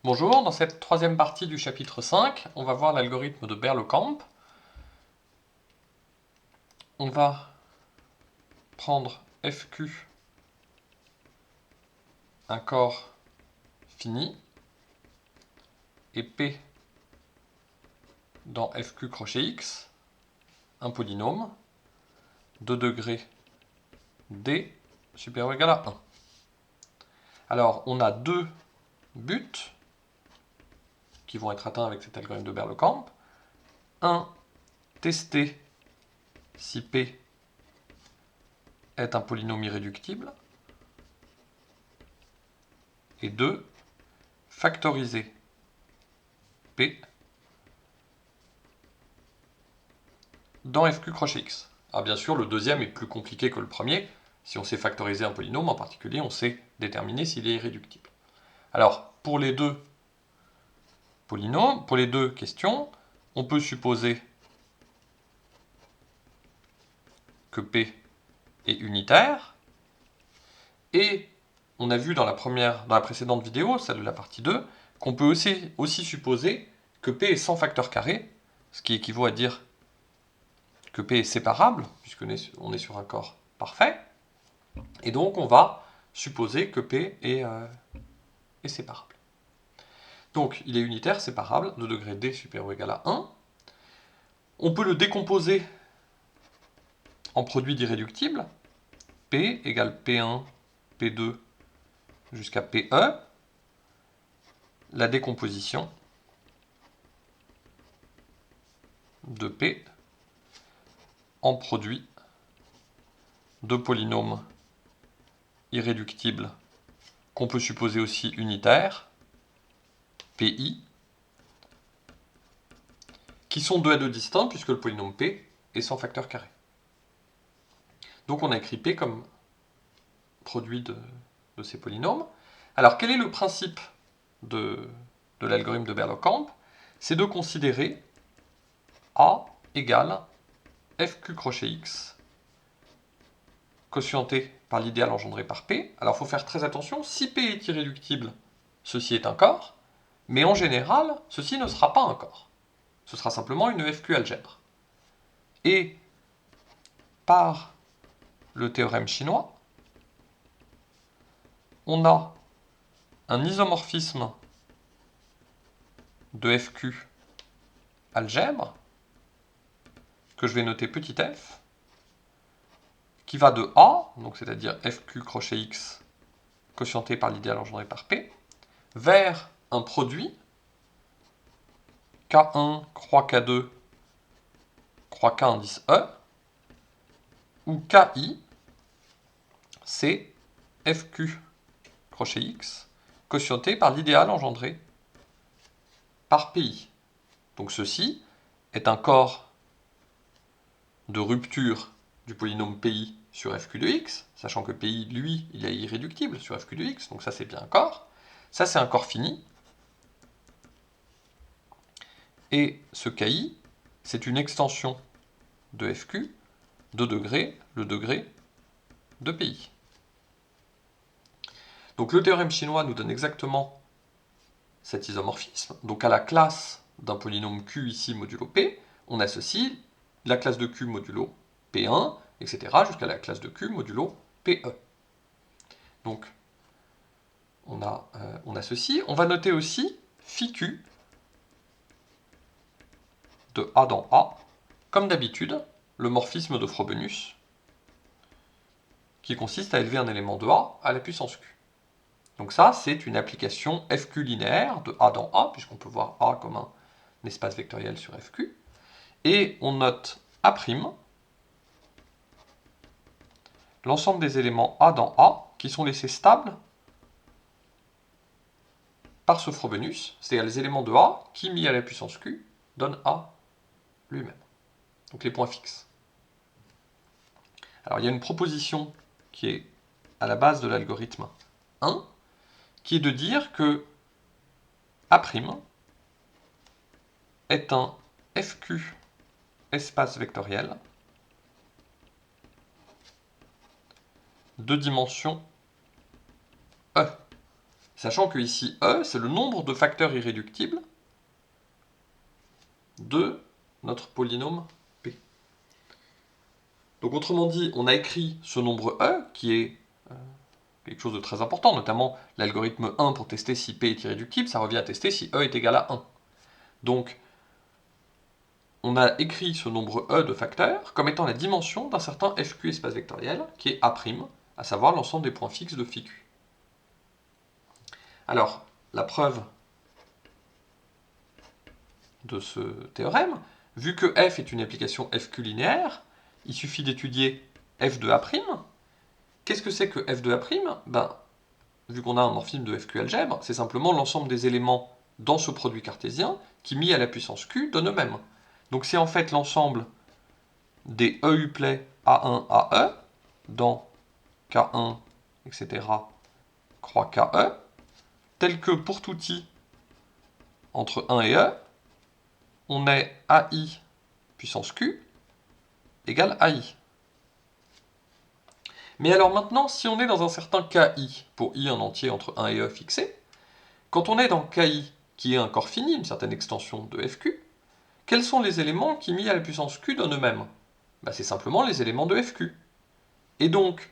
Bonjour, dans cette troisième partie du chapitre 5, on va voir l'algorithme de Berle-Camp. On va prendre FQ, un corps fini, et P dans FQ crochet X, un polynôme, de degré D supérieur ou égal à 1. Alors, on a deux buts qui vont être atteints avec cet algorithme de Berle-Camp. Un, tester si P est un polynôme irréductible. Et deux, factoriser P dans FQ crochet X. Alors bien sûr, le deuxième est plus compliqué que le premier. Si on sait factoriser un polynôme, en particulier, on sait déterminer s'il est irréductible. Alors, pour les deux polynômes, pour les deux questions, on peut supposer que P est unitaire, et on a vu dans la précédente vidéo, celle de la partie 2, qu'on peut aussi supposer que P est sans facteur carré, ce qui équivaut à dire que P est séparable, puisqu'on est sur un corps parfait, et donc on va supposer que P est séparable. Donc il est unitaire, séparable, de degré D supérieur ou égal à 1. On peut le décomposer en produit d'irréductibles. P égale P1, P2 jusqu'à PE. La décomposition de P en produit de polynômes irréductibles qu'on peut supposer aussi unitaires, PI, qui sont deux à deux distincts puisque le polynôme P est sans facteur carré. Donc on a écrit P comme produit de ces polynômes. Alors quel est le principe de l'algorithme de Berle-Camp? C'est de considérer A égale FQ crochet X quotienté par l'idéal engendré par P. Alors il faut faire très attention, si P est irréductible, ceci est un corps, mais en général, ceci ne sera pas un corps. Ce sera simplement une FQ algèbre. Et par le théorème chinois, on a un isomorphisme de FQ algèbre, que je vais noter petit f, qui va de A, donc c'est-à-dire FQ crochet X quotienté par l'idéal engendré par P, vers un produit K1 croix K2 croix K indice E, où KI, c'est FQ crochet X quotienté par l'idéal engendré par PI. Donc ceci est un corps de rupture du polynôme PI sur FQ de X, sachant que PI, lui, il est irréductible sur FQ de X, donc ça c'est bien un corps. Ça c'est un corps fini. Et ce KI, c'est une extension de FQ de degré, le degré de PI. Donc le théorème chinois nous donne exactement cet isomorphisme. Donc à la classe d'un polynôme Q ici modulo P, on associe la classe de Q modulo P1, etc. jusqu'à la classe de Q modulo PE. Donc on associe. On va noter aussi phi Q de A dans A, comme d'habitude, le morphisme de Frobenius, qui consiste à élever un élément de A à la puissance Q. Donc ça, c'est une application FQ linéaire de A dans A, puisqu'on peut voir A comme un espace vectoriel sur FQ. Et on note A', l'ensemble des éléments A dans A, qui sont laissés stables par ce Frobenius, c'est-à-dire les éléments de A qui, mis à la puissance Q, donnent A lui-même. Donc les points fixes. Alors il y a une proposition qui est à la base de l'algorithme 1, qui est de dire que A' est un FQ espace vectoriel de dimension E. Sachant que ici, E, c'est le nombre de facteurs irréductibles de notre polynôme P. Donc autrement dit, on a écrit ce nombre E, qui est quelque chose de très important, notamment l'algorithme 1 pour tester si P est irréductible, ça revient à tester si E est égal à 1. Donc, on a écrit ce nombre E de facteurs comme étant la dimension d'un certain FQ espace vectoriel, qui est A', à savoir l'ensemble des points fixes de φQ. Alors, la preuve de ce théorème, vu que f est une application FQ linéaire, il suffit d'étudier f de A'. Qu'est-ce que c'est que f de A'? Ben, vu qu'on a un morphisme de FQ algèbre, c'est simplement l'ensemble des éléments dans ce produit cartésien qui, mis à la puissance Q, donnent eux-mêmes. Donc c'est en fait l'ensemble des EUplets A1 à E dans K1, etc., croix KE, tel que pour tout i entre 1 et E, on est AI puissance Q égale AI. Mais alors maintenant, si on est dans un certain KI, pour i en entier entre 1 et E fixé, quand on est dans KI, qui est un corps fini, une certaine extension de FQ, quels sont les éléments qui, mis à la puissance Q, donnent eux-mêmes? Ben, c'est simplement les éléments de FQ. Et donc,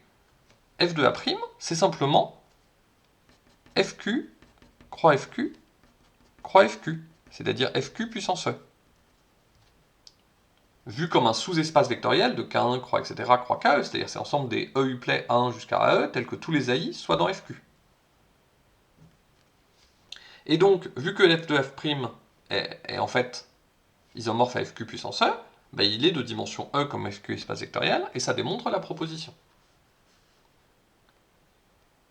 f de A', c'est simplement FQ, croix FQ, croix FQ, c'est-à-dire FQ puissance E. Vu comme un sous-espace vectoriel de K1, croix, etc., croix KE, c'est-à-dire c'est l'ensemble des EUplets A1 jusqu'à AE, tels que tous les AI soient dans FQ. Et donc, vu que f de F' est en fait isomorphe à FQ puissance E, ben il est de dimension E comme FQ espace vectoriel, et ça démontre la proposition.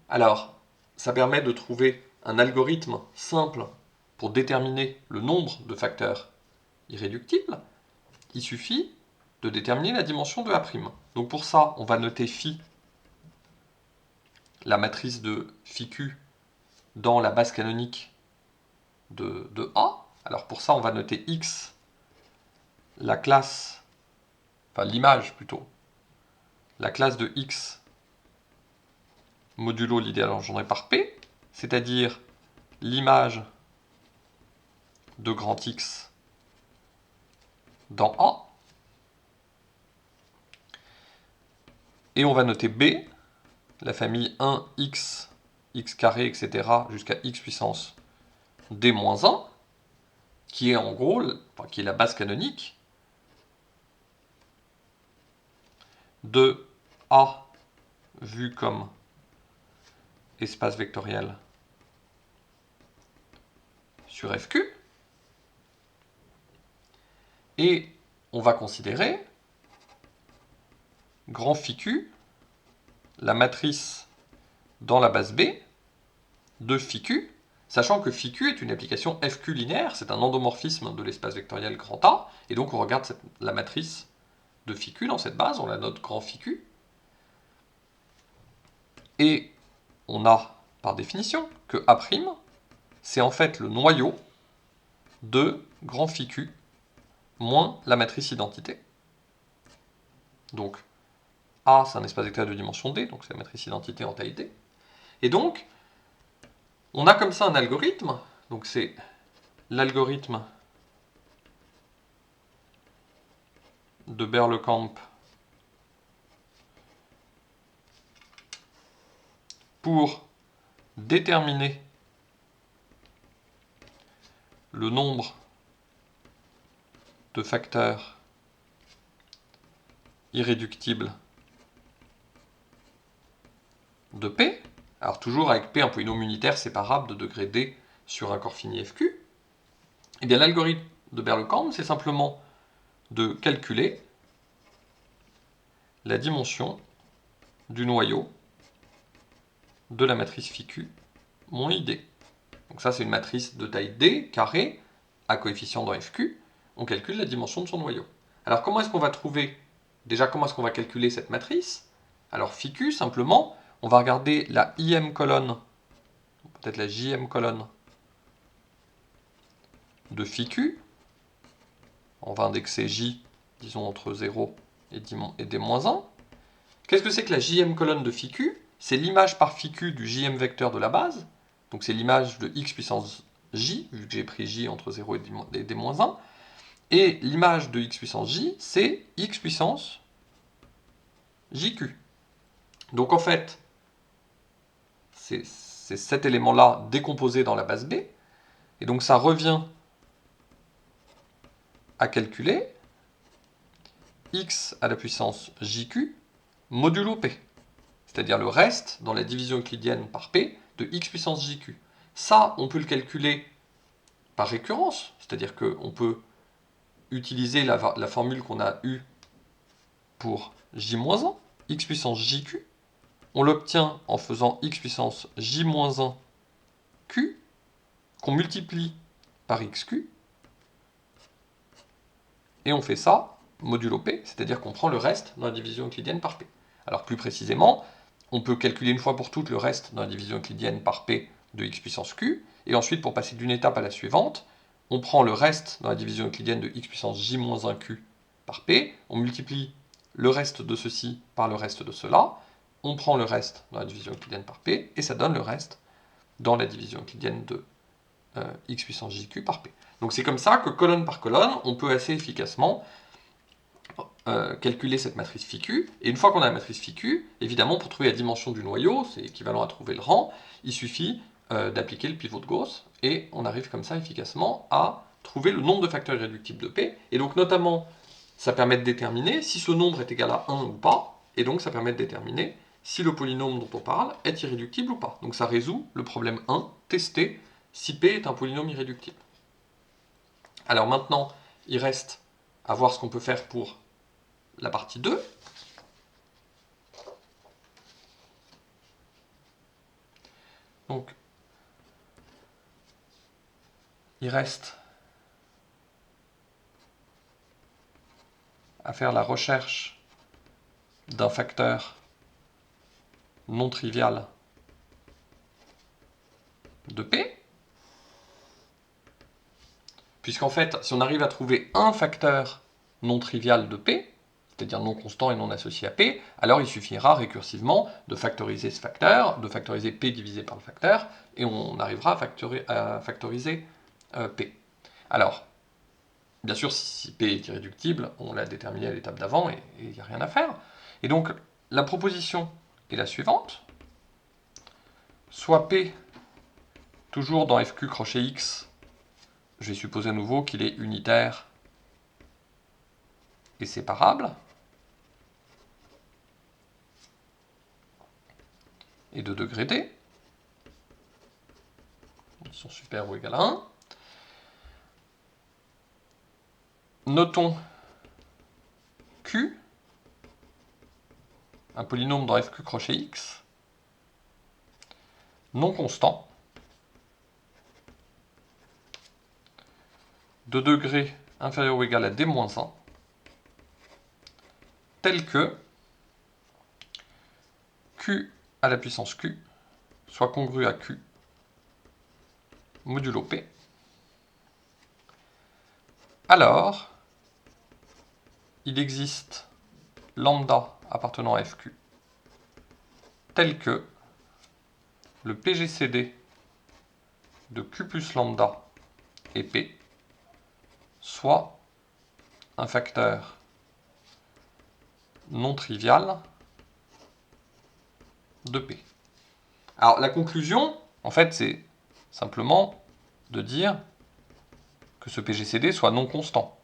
Alors, ça permet de trouver un algorithme simple pour déterminer le nombre de facteurs irréductibles. Il suffit de déterminer la dimension de A'. Donc pour ça, on va noter phi, la matrice de φQ, dans la base canonique de A. Alors pour ça, on va noter X, la classe, enfin l'image plutôt, la classe de X modulo l'idéal engendré par P, c'est-à-dire l'image de grand X dans A. Et on va noter B, la famille 1x, x carré, etc., jusqu'à x puissance d-1, qui est en gros, enfin, qui est la base canonique de A vu comme espace vectoriel sur FQ. Et on va considérer grand φQ, la matrice dans la base B de φQ, sachant que φQ est une application FQ linéaire, c'est un endomorphisme de l'espace vectoriel grand A, et donc on regarde la matrice de φQ dans cette base, on la note grand φQ, et on a par définition que A', c'est en fait le noyau de grand φQ moins la matrice identité. Donc A, c'est un espace vectoriel de dimension D, donc c'est la matrice identité en taille D. Et donc, on a comme ça un algorithme, donc c'est l'algorithme de Berlekamp pour déterminer le nombre de facteurs irréductibles de P, alors toujours avec P un polynôme unitaire séparable de degré D sur un corps fini FQ. Et bien l'algorithme de Berlekamp, c'est simplement de calculer la dimension du noyau de la matrice φQ moins ID. Donc ça c'est une matrice de taille D, carré, à coefficient dans FQ. On calcule la dimension de son noyau. Alors comment est-ce qu'on va trouver, déjà comment est-ce qu'on va calculer cette matrice? Alors φQ, simplement, on va regarder la IM colonne, peut-être la JM colonne de φQ. On va indexer J, disons entre 0 et D-1. Qu'est-ce que c'est que la JM colonne de φQ? C'est l'image par φQ du JM vecteur de la base, donc c'est l'image de x puissance j, vu que j'ai pris j entre 0 et d-1, et l'image de x puissance j, c'est x puissance jq. Donc en fait, c'est cet élément-là décomposé dans la base B, et donc ça revient à calculer x à la puissance jq modulo p, c'est-à-dire le reste dans la division euclidienne par p de x puissance jq. Ça, on peut le calculer par récurrence, c'est-à-dire qu'on peut utiliser la formule qu'on a eue pour j-1, x puissance jq, on l'obtient en faisant x puissance j-1 q, qu'on multiplie par xq, et on fait ça modulo p, c'est-à-dire qu'on prend le reste dans la division euclidienne par p. Alors plus précisément, on peut calculer une fois pour toutes le reste dans la division euclidienne par p de x puissance q, et ensuite pour passer d'une étape à la suivante, on prend le reste dans la division euclidienne de x puissance j-1q par p, on multiplie le reste de ceci par le reste de cela, on prend le reste dans la division euclidienne par p, et ça donne le reste dans la division euclidienne de x puissance jq par p. Donc c'est comme ça que colonne par colonne, on peut assez efficacement calculer cette matrice φ. Et une fois qu'on a la matrice φ, évidemment, pour trouver la dimension du noyau, c'est équivalent à trouver le rang, il suffit d'appliquer le pivot de Gauss, et on arrive comme ça efficacement à trouver le nombre de facteurs irréductibles de P. Et donc notamment, ça permet de déterminer si ce nombre est égal à 1 ou pas, et donc ça permet de déterminer si le polynôme dont on parle est irréductible ou pas. Donc ça résout le problème 1, tester si P est un polynôme irréductible. Alors maintenant, il reste à voir ce qu'on peut faire pour la partie 2. Donc, il reste à faire la recherche d'un facteur non trivial de P. Puisqu'en fait, si on arrive à trouver un facteur non trivial de P, c'est-à-dire non constant et non associé à P, alors il suffira récursivement de factoriser ce facteur, de factoriser P divisé par le facteur, et on arrivera à factoriser P. Alors, bien sûr, si P est irréductible, on l'a déterminé à l'étape d'avant, et il n'y a rien à faire. Et donc, la proposition est la suivante. Soit P, toujours dans FQ crochet X, je vais supposer à nouveau qu'il est unitaire et séparable, et de degré D, sont supérieurs ou égal à 1. Notons Q, un polynôme dans FQ crochet X, non constant, de degré inférieur ou égal à D-1, tel que Q à la puissance Q soit congru à Q modulo P. Alors, il existe lambda appartenant à FQ tel que le PGCD de Q plus lambda et P soit un facteur non trivial de P. Alors la conclusion, en fait, c'est simplement de dire que ce PGCD soit non constant.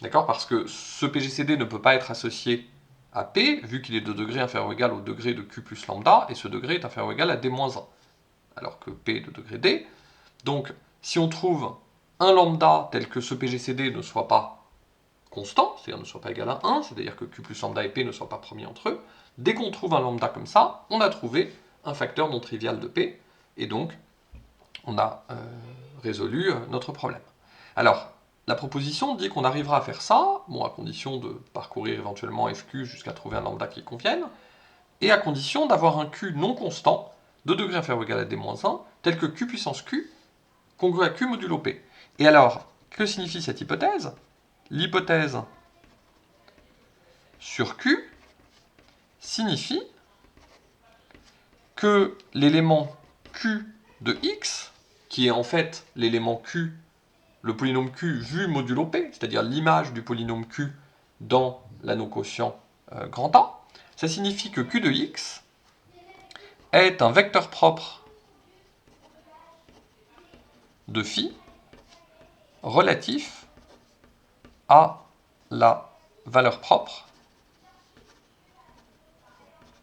D'accord? Parce que ce PGCD ne peut pas être associé à P, vu qu'il est de degré inférieur ou égal au degré de Q plus lambda, et ce degré est inférieur ou égal à D-1, alors que P est de degré D. Donc, si on trouve un lambda tel que ce PGCD ne soit pas constant, c'est-à-dire ne soit pas égal à 1, c'est-à-dire que Q plus lambda et P ne soient pas premiers entre eux, dès qu'on trouve un lambda comme ça, on a trouvé un facteur non trivial de P, et donc on a résolu notre problème. Alors, la proposition dit qu'on arrivera à faire ça, bon, à condition de parcourir éventuellement FQ jusqu'à trouver un lambda qui convienne, et à condition d'avoir un Q non constant de degré inférieur ou égal à D-1, tel que Q puissance Q congru à Q modulo P. Et alors, que signifie cette hypothèse? L'hypothèse sur Q signifie que l'élément Q de x, qui est en fait l'élément Q, le polynôme Q vu modulo P, c'est-à-dire l'image du polynôme Q dans l'anneau quotient grand A, ça signifie que Q de x est un vecteur propre de phi relatif à la valeur propre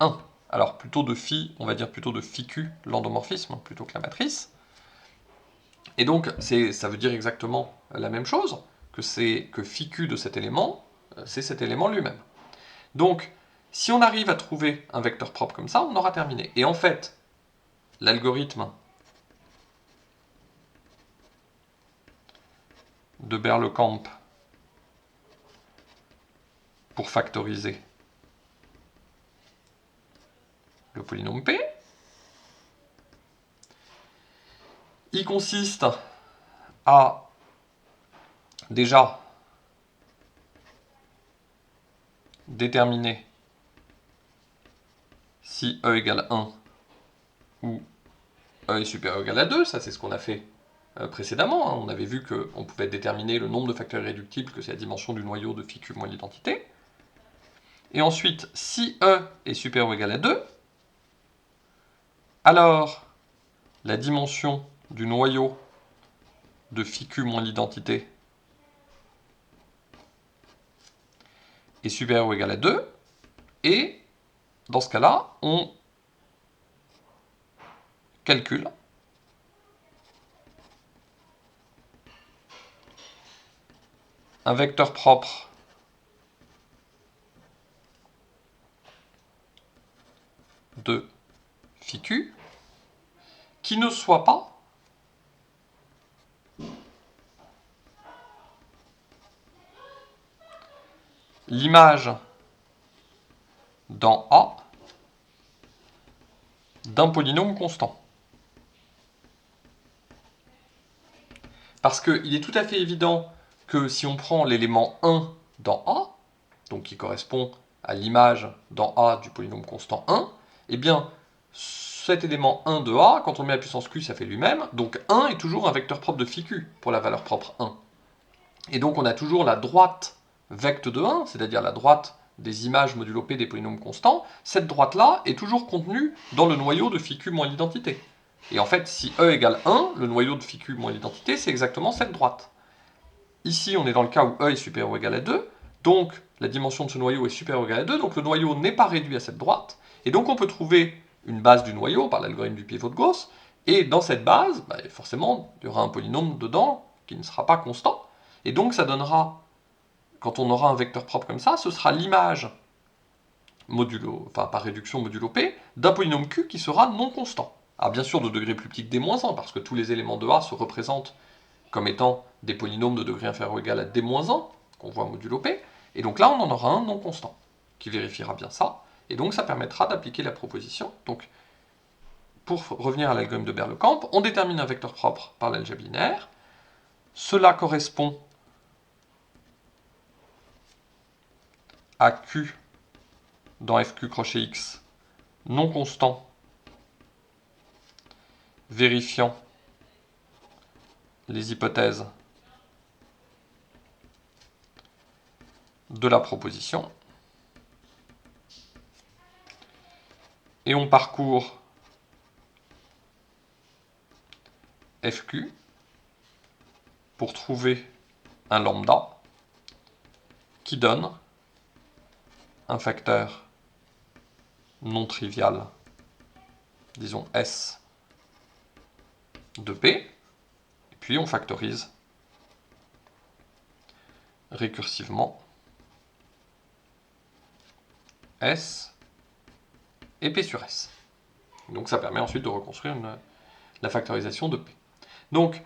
1. Alors plutôt de phi, on va dire plutôt de phi q, l'endomorphisme, plutôt que la matrice. Et donc ça veut dire exactement la même chose, que phi q de cet élément, c'est cet élément lui-même. Donc si on arrive à trouver un vecteur propre comme ça, on aura terminé. Et en fait, l'algorithme de Berlekamp pour factoriser le polynôme P, il consiste à déjà déterminer si E égale 1 ou E est supérieur ou égal à 2, ça c'est ce qu'on a fait précédemment. Hein. On avait vu qu'on pouvait déterminer le nombre de facteurs irréductibles, que c'est la dimension du noyau de phi q moins l'identité. Et ensuite, si E est supérieur ou égal à 2, alors la dimension du noyau de phi q moins l'identité est supérieure ou égale à 2, et dans ce cas-là, on calcule un vecteur propre de phi q qui ne soit pas l'image dans A d'un polynôme constant. Parce qu'il est tout à fait évident que si on prend l'élément 1 dans A, donc qui correspond à l'image dans A du polynôme constant 1, eh bien, cet élément 1 de A, quand on met la puissance Q, ça fait lui-même, donc 1 est toujours un vecteur propre de phi Q pour la valeur propre 1. Et donc on a toujours la droite vecte de 1, c'est-à-dire la droite des images modulo P des polynômes constants, cette droite-là est toujours contenue dans le noyau de phi Q moins l'identité. Et en fait, si E égale 1, le noyau de phi Q moins l'identité, c'est exactement cette droite. Ici, on est dans le cas où E est supérieur ou égal à 2, donc la dimension de ce noyau est supérieure ou égale à 2, donc le noyau n'est pas réduit à cette droite, et donc on peut trouver une base du noyau par l'algorithme du pivot de Gauss, et dans cette base, forcément, il y aura un polynôme dedans qui ne sera pas constant, et donc ça donnera, quand on aura un vecteur propre comme ça, ce sera l'image par réduction modulo P, d'un polynôme Q qui sera non constant. Alors bien sûr de degré plus petit que d-1, parce que tous les éléments de A se représentent comme étant des polynômes de degré inférieur ou égal à d-1, qu'on voit modulo P, et donc là on en aura un non constant, qui vérifiera bien ça, et donc ça permettra d'appliquer la proposition. Donc, pour revenir à l'algorithme de Berlekamp, on détermine un vecteur propre par l'algèbre linéaire, cela correspond à Q dans FQ crochet X non constant, vérifiant les hypothèses de la proposition. Et on parcourt FQ pour trouver un lambda qui donne un facteur non trivial, disons S de P, et puis on factorise récursivement S et P sur S. Donc ça permet ensuite de reconstruire la factorisation de P. Donc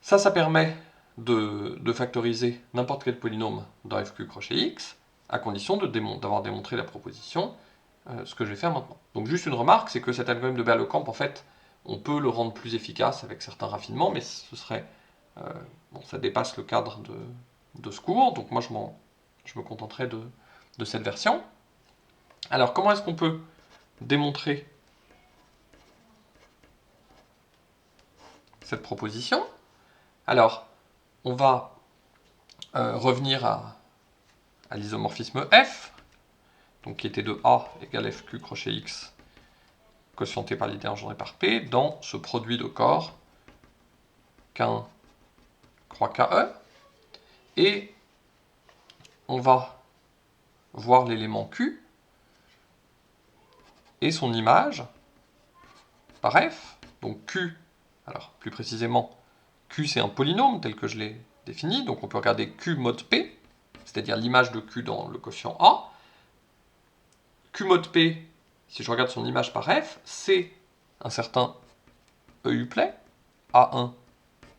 ça permet de factoriser n'importe quel polynôme dans FQ crochet X, à condition d'avoir démontré la proposition, ce que je vais faire maintenant. Donc juste une remarque, c'est que cet algorithme de Berlekamp, en fait, on peut le rendre plus efficace avec certains raffinements, mais ce serait... ça dépasse le cadre de ce cours, donc moi je me contenterai de cette version. Alors comment est-ce qu'on peut démontrer cette proposition. Alors, on va revenir à l'isomorphisme F, donc qui était de A égale FQ crochet X, quotienté par l'idée engendrée par P, dans ce produit de corps K1 croix KE. Et on va voir l'élément Q et son image par F. Donc Q, alors plus précisément, Q c'est un polynôme tel que je l'ai défini, donc on peut regarder Q mod P, c'est-à-dire l'image de Q dans le quotient A. Q mod P, si je regarde son image par F, c'est un certain EUplet, A1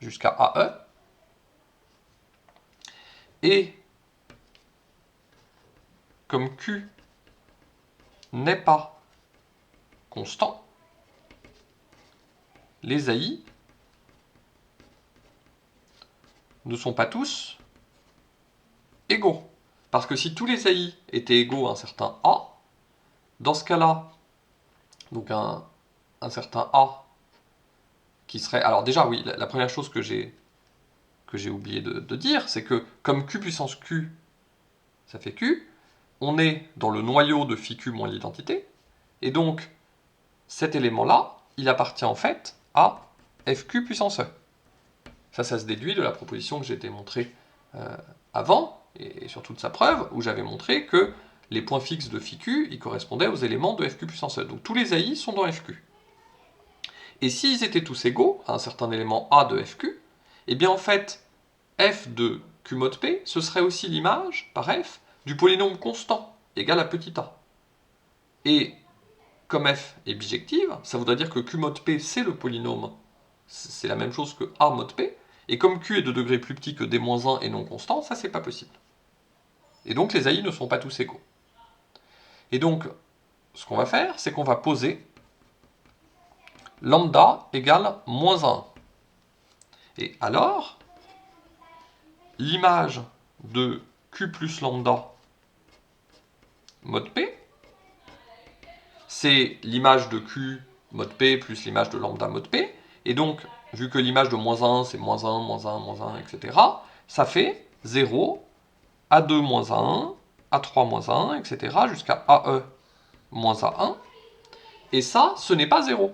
jusqu'à AE. Et comme Q n'est pas constant, les AI ne sont pas tous égaux. Parce que si tous les AI étaient égaux à un certain A, dans ce cas-là, donc un certain A qui serait... Alors déjà, oui, la première chose que j'ai oublié de dire, c'est que comme Q puissance Q, ça fait Q, on est dans le noyau de phi Q moins l'identité, et donc cet élément-là, il appartient en fait à FQ puissance E. Ça se déduit de la proposition que j'ai démontrée avant, et surtout de sa preuve, où j'avais montré que les points fixes de phi Q, ils correspondaient aux éléments de FQ puissance E. Donc tous les AI sont dans FQ. Et s'ils étaient tous égaux à un certain élément A de FQ, eh bien en fait, f de Q mod P, ce serait aussi l'image, par f, du polynôme constant, égal à petit a. Et comme f est bijective, ça voudrait dire que Q mod P, c'est le polynôme, c'est la même chose que A mod P, et comme Q est de degré plus petit que D-1 et non constant, ça c'est pas possible. Et donc les AI ne sont pas tous égaux. Et donc, ce qu'on va faire, c'est qu'on va poser lambda égale moins 1. Et alors, l'image de Q plus lambda mod P, c'est l'image de Q mod P plus l'image de lambda mod P, et donc, vu que l'image de moins 1, c'est moins 1, moins 1, moins 1, etc., ça fait 0, A2 moins 1, A3 moins 1, etc., jusqu'à AE moins A1, et ça, ce n'est pas 0.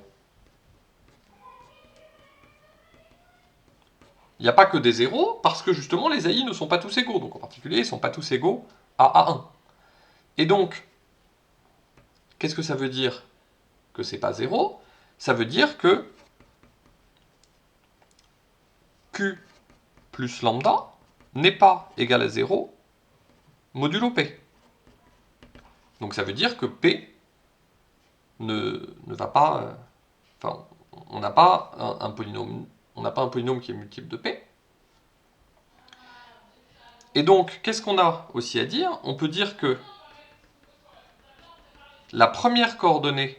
Il n'y a pas que des zéros, parce que justement, les AI ne sont pas tous égaux, donc en particulier, ils ne sont pas tous égaux à A1. Et donc, qu'est-ce que ça veut dire que c'est pas 0? Ça veut dire que Q plus lambda n'est pas égal à 0 modulo P. Donc ça veut dire que P ne va pas... Enfin, on n'a pas un polynôme, qui est multiple de P. Et donc, qu'est-ce qu'on a aussi à dire? On peut dire que la première coordonnée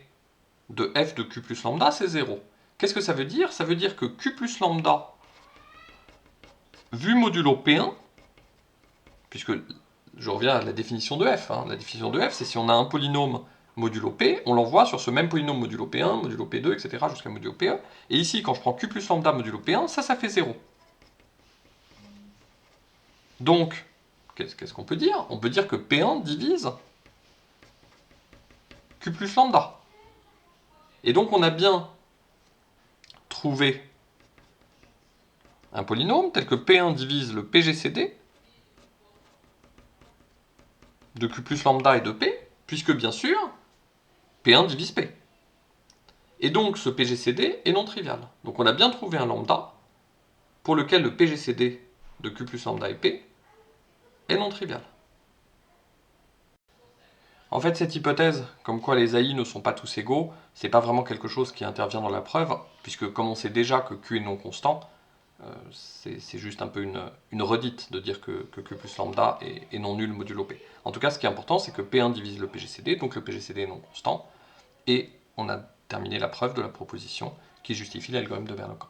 de f de Q plus lambda, c'est 0. Qu'est-ce que ça veut dire? Ça veut dire que Q plus lambda, vu modulo P1, puisque je reviens à la définition de f, la définition de f, c'est si on a un polynôme modulo P, on l'envoie sur ce même polynôme modulo P1, modulo P2, etc., jusqu'à modulo P1, et ici, quand je prends Q plus lambda modulo P1, ça fait 0. Donc, qu'est-ce qu'on peut dire? On peut dire que P1 divise Q plus lambda. Et donc, on a bien trouvé un polynôme tel que P1 divise le PGCD de Q plus lambda et de P, puisque bien sûr, P1 divise P. Et donc ce PGCD est non trivial. Donc on a bien trouvé un lambda pour lequel le PGCD de Q plus lambda et P est non trivial. En fait, cette hypothèse, comme quoi les AI ne sont pas tous égaux, c'est pas vraiment quelque chose qui intervient dans la preuve, puisque comme on sait déjà que Q est non constant, c'est juste un peu une redite de dire que Q plus lambda est non nul modulo P. En tout cas, ce qui est important, c'est que P1 divise le PGCD, donc le PGCD est non constant, et on a terminé la preuve de la proposition qui justifie l'algorithme de Bernoulli.